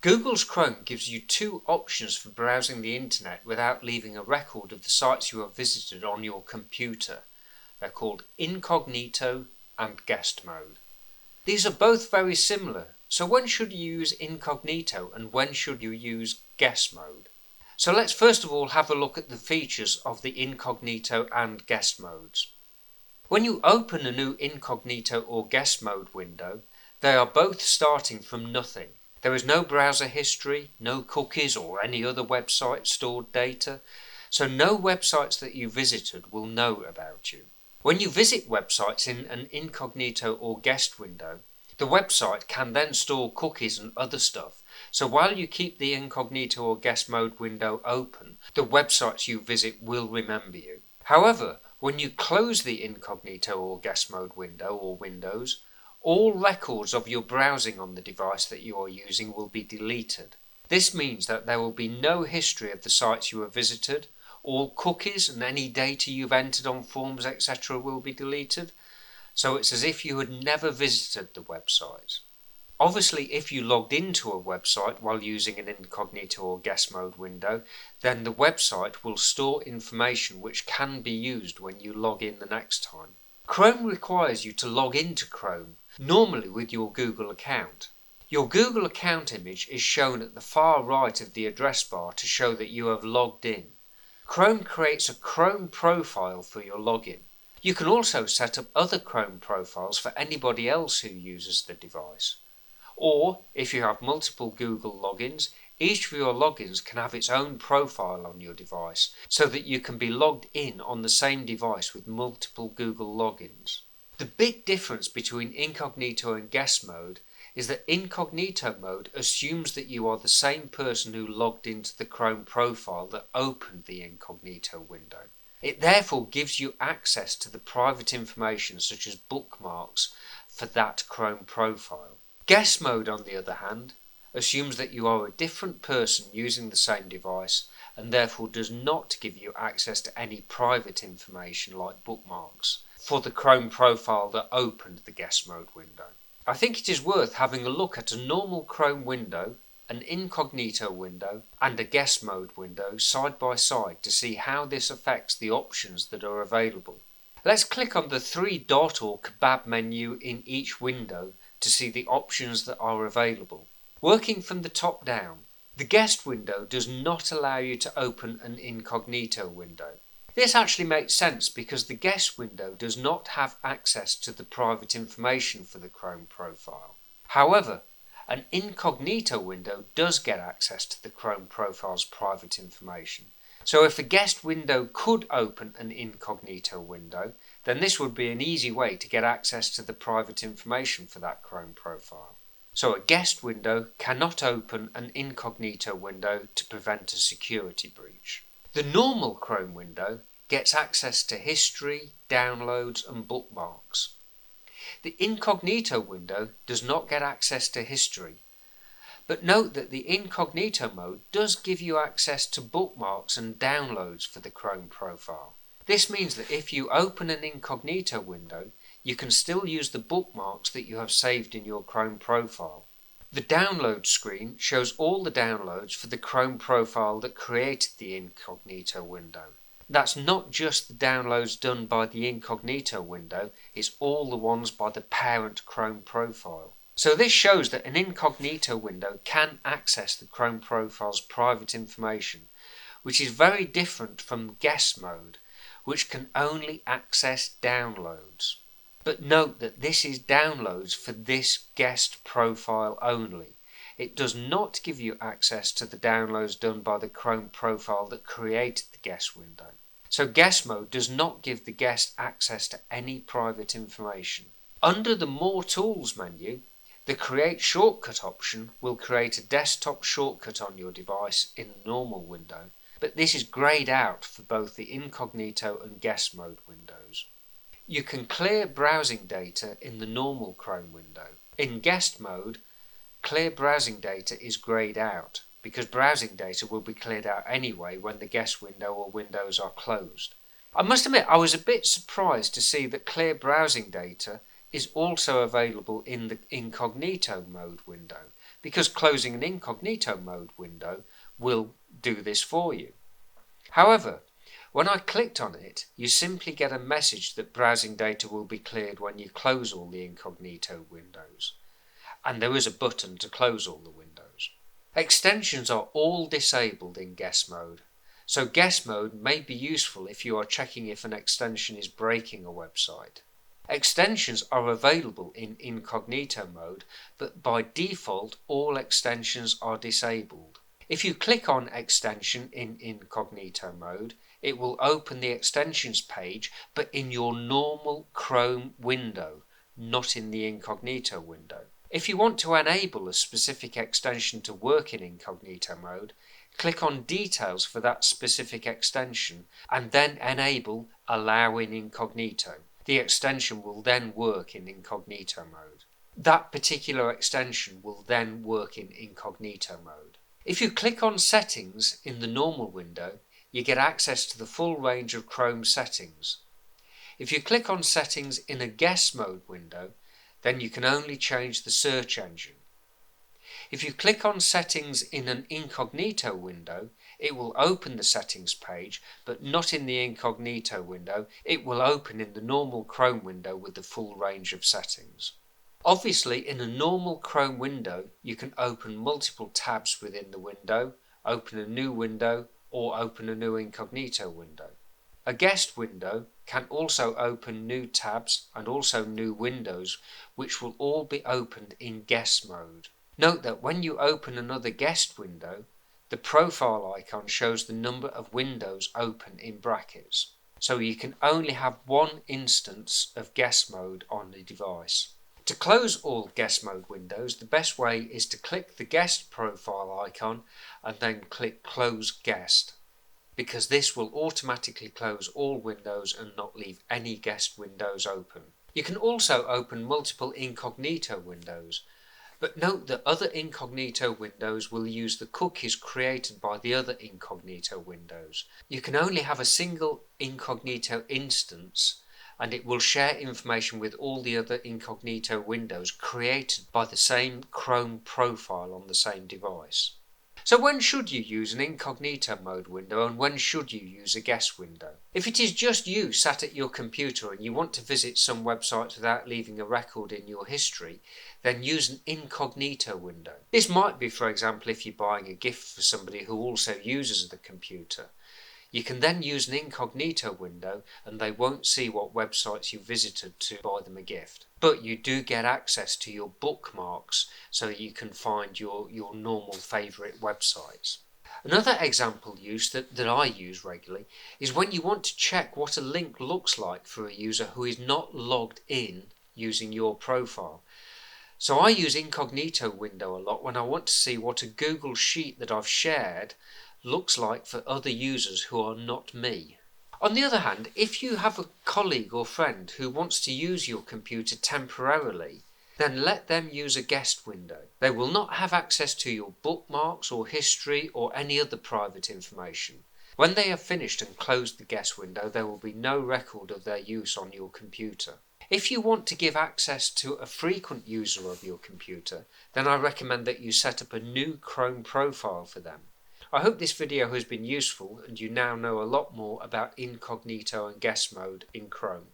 Google's Chrome gives you two options for browsing the internet without leaving a record of the sites you have visited on your computer. They're called Incognito and Guest Mode. These are both very similar, so when should you use Incognito and when should you use Guest Mode? So let's first of all have a look at the features of the Incognito and Guest Modes. When you open a new Incognito or Guest Mode window, they are both starting from nothing. There is no browser history, no cookies or any other website stored data, so no websites that you visited will know about you. When you visit websites in an Incognito or Guest window, the website can then store cookies and other stuff, so while you keep the Incognito or Guest Mode window open, the websites you visit will remember you. However, when you close the Incognito or Guest Mode window or windows, all records of your browsing on the device that you are using will be deleted. This means that there will be no history of the sites you have visited, all cookies and any data you've entered on forms etc. will be deleted, so it's as if you had never visited the website. Obviously, if you logged into a website while using an Incognito or Guest Mode window, then the website will store information which can be used when you log in the next time. Chrome requires you to log into Chrome, normally with your Google account. Your Google account image is shown at the far right of the address bar to show that you have logged in. Chrome creates a Chrome profile for your login. You can also set up other Chrome profiles for anybody else who uses the device. Or, if you have multiple Google logins, each of your logins can have its own profile on your device, so that you can be logged in on the same device with multiple Google logins. The big difference between Incognito and Guest Mode is that Incognito mode assumes that you are the same person who logged into the Chrome profile that opened the Incognito window. It therefore gives you access to the private information such as bookmarks for that Chrome profile. Guest Mode, on the other hand, assumes that you are a different person using the same device and therefore does not give you access to any private information like bookmarks for the Chrome profile that opened the Guest Mode window. I think it is worth having a look at a normal Chrome window, an Incognito window and a Guest Mode window side by side to see how this affects the options that are available. Let's click on the three dot or kebab menu in each window to see the options that are available. Working from the top down, the Guest window does not allow you to open an Incognito window. This actually makes sense because the Guest window does not have access to the private information for the Chrome profile. However, an Incognito window does get access to the Chrome profile's private information. So if a Guest window could open an Incognito window, then this would be an easy way to get access to the private information for that Chrome profile. So a Guest window cannot open an Incognito window to prevent a security breach. The normal Chrome window gets access to history, downloads and bookmarks. The Incognito window does not get access to history. But note that the Incognito mode does give you access to bookmarks and downloads for the Chrome profile. This means that if you open an Incognito window, you can still use the bookmarks that you have saved in your Chrome profile. The download screen shows all the downloads for the Chrome profile that created the Incognito window. That's not just the downloads done by the Incognito window, it's all the ones by the parent Chrome profile. So this shows that an Incognito window can access the Chrome profile's private information, which is very different from Guest Mode, which can only access downloads. But note that this is downloads for this Guest profile only. It does not give you access to the downloads done by the Chrome profile that created the Guest window. So Guest Mode does not give the guest access to any private information. Under the More Tools menu, the Create Shortcut option will create a desktop shortcut on your device in the normal window, but this is greyed out for both the Incognito and Guest Mode windows. You can clear browsing data in the normal Chrome window. In Guest Mode, clear browsing data is greyed out, because browsing data will be cleared out anyway when the Guest window or windows are closed. I must admit I was a bit surprised to see that clear browsing data is also available in the Incognito mode window, because closing an incognito mode window will do this for you. However, when I clicked on it, you simply get a message that browsing data will be cleared when you close all the incognito windows. And there is a button to close all the windows. Extensions are all disabled in guest mode. So guest mode may be useful if you are checking if an extension is breaking a website. Extensions are available in incognito mode, but by default all extensions are disabled. If you click on extension in incognito mode, it will open the extensions page, but in your normal Chrome window, not in the incognito window. If you want to enable a specific extension to work in incognito mode, click on details for that specific extension and then enable allow in incognito. The extension will then work in incognito mode. That particular extension will then work in incognito mode. If you click on settings in the normal window, you get access to the full range of Chrome settings. If you click on settings in a guest mode window, then you can only change the search engine. If you click on settings in an incognito window, it will open the settings page, but not in the incognito window. It will open in the normal Chrome window with the full range of settings. Obviously, in a normal Chrome window, you can open multiple tabs within the window, open a new window, or open a new incognito window. A guest window can also open new tabs and also new windows, which will all be opened in guest mode. Note that when you open another guest window, the profile icon shows the number of windows open in brackets, so you can only have one instance of guest mode on the device. To close all guest mode windows, the best way is to click the guest profile icon and then click Close Guest, because this will automatically close all windows and not leave any guest windows open. You can also open multiple incognito windows, but note that other incognito windows will use the cookies created by the other incognito windows. You can only have a single incognito instance, and it will share information with all the other incognito windows created by the same Chrome profile on the same device. So when should you use an incognito mode window and when should you use a guest window? If it is just you sat at your computer and you want to visit some websites without leaving a record in your history, then use an incognito window. This might be, for example, if you're buying a gift for somebody who also uses the computer. You can then use an incognito window and they won't see what websites you visited to buy them a gift. But you do get access to your bookmarks so that you can find your normal favourite websites. Another example use that I use regularly is when you want to check what a link looks like for a user who is not logged in using your profile. So I use incognito window a lot when I want to see what a Google Sheet that I've shared looks like for other users who are not me. On the other hand, if you have a colleague or friend who wants to use your computer temporarily, then let them use a guest window. They will not have access to your bookmarks or history or any other private information. When they have finished and closed the guest window, there will be no record of their use on your computer. If you want to give access to a frequent user of your computer, then I recommend that you set up a new Chrome profile for them. I hope this video has been useful and you now know a lot more about incognito and guest mode in Chrome.